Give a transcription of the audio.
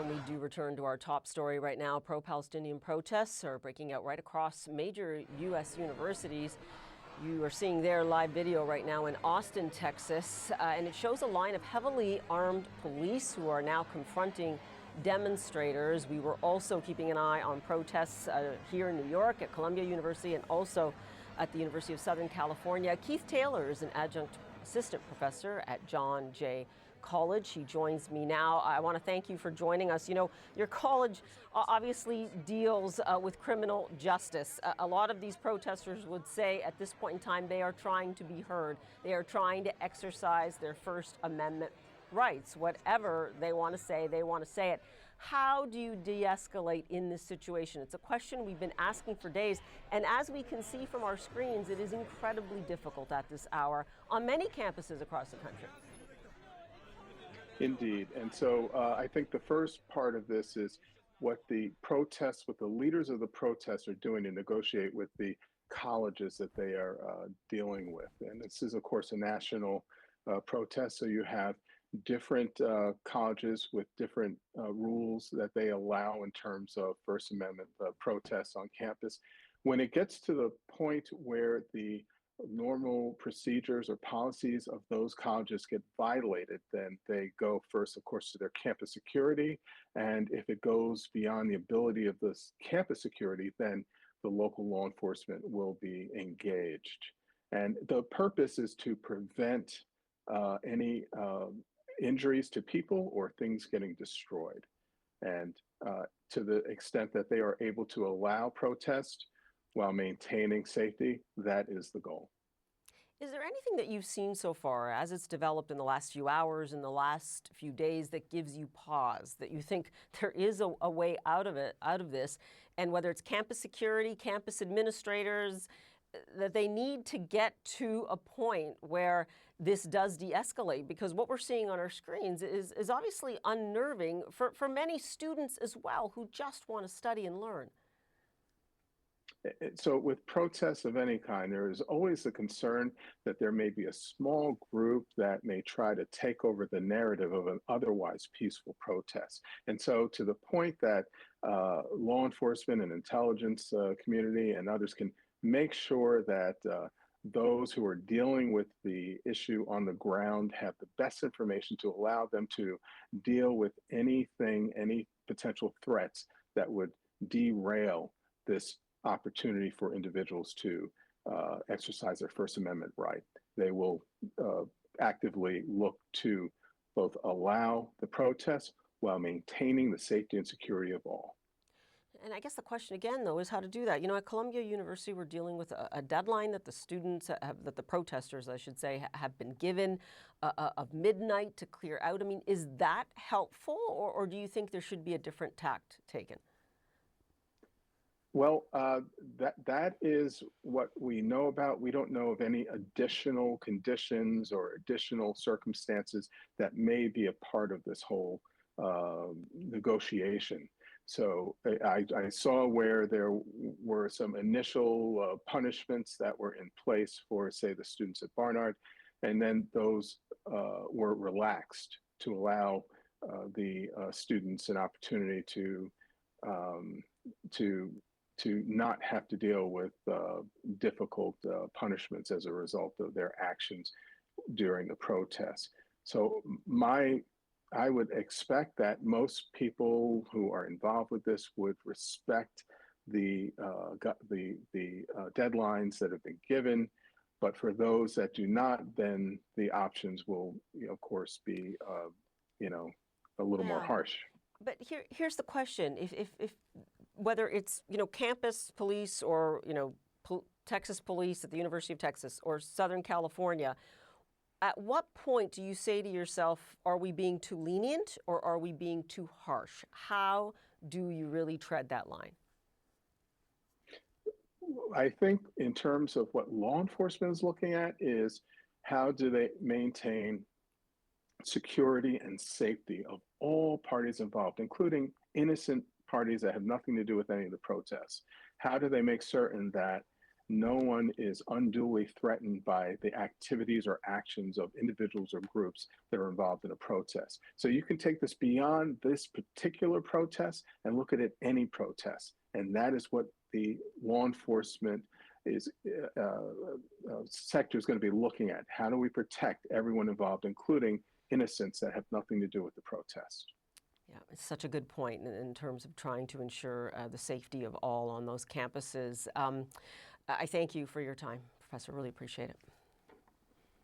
And we do return to our top story right now. Pro-Palestinian protests are breaking out right across major U.S. universities. You are seeing their live video right now in Austin, Texas, and it shows a line of heavily armed police who are now confronting demonstrators. We were also keeping an eye on protests here in New York at Columbia University and also at the University of Southern California. Keith Taylor is an Adjunct Assistant Professor at John Jay College. He joins me now. I want to thank you for joining us. You know, your college obviously deals with criminal justice. A lot of these protesters would say at this point in time they are trying to be heard. They are trying to exercise their First Amendment rights. Whatever they want to say, they want to say it. How do you de-escalate in this situation? It's a question we've been asking for days, and as we can see from our screens, it is incredibly difficult at this hour on many campuses across the country. Indeed. And so I think the first part of this is what the leaders of the protests are doing to negotiate with the colleges that they are dealing with. And this is, of course, a national protest. So you have different colleges with different rules that they allow in terms of First Amendment protests on campus. When it gets to the point where the normal procedures or policies of those colleges get violated, then they go first, of course, to their campus security. And if it goes beyond the ability of this campus security, then the local law enforcement will be engaged. And the purpose is to prevent any injuries to people or things getting destroyed. And to the extent that they are able to allow protest while maintaining safety, that is the goal. Is there anything that you've seen so far as it's developed in the last few hours, in the last few days, that gives you pause, that you think there is a way out of this, and whether it's campus security, campus administrators, that they need to get to a point where this does de-escalate? Because what we're seeing on our screens is obviously unnerving for many students as well who just want to study and learn. So with protests of any kind, there is always the concern that there may be a small group that may try to take over the narrative of an otherwise peaceful protest. And so to the point that law enforcement and intelligence community and others can make sure that those who are dealing with the issue on the ground have the best information to allow them to deal with anything, any potential threats that would derail this opportunity for individuals to exercise their First Amendment right. They will actively look to both allow the protests while maintaining the safety and security of all. And I guess the question again, though, is how to do that. You know, at Columbia University, we're dealing with a deadline that the students, that the protesters, I should say, have been given of midnight to clear out. I mean, is that helpful, or do you think there should be a different tact taken? Well, that is what we know about. We don't know of any additional conditions or additional circumstances that may be a part of this whole negotiation. So I saw where there were some initial punishments that were in place for, say, the students at Barnard, and then those were relaxed to allow the students an opportunity to not have to deal with difficult punishments as a result of their actions during the protests. So I would expect that most people who are involved with this would respect the deadlines that have been given. But for those that do not, then the options will, of course, be, a little more harsh. But here's the question: if whether it's campus police or Texas police at the University of Texas or Southern California, at what point do you say to yourself, are we being too lenient or are we being too harsh? How do you really tread that line? I think in terms of what law enforcement is looking at is how do they maintain security and safety of all parties involved, including innocent parties that have nothing to do with any of the protests. How do they make certain that no one is unduly threatened by the activities or actions of individuals or groups that are involved in a protest. So you can take this beyond this particular protest and look at it any protest. And that is what the law enforcement sector is going to be looking at. How do we protect everyone involved, including innocents that have nothing to do with the protest? Yeah, it's such a good point in terms of trying to ensure the safety of all on those campuses. I thank you for your time, Professor. Really appreciate it.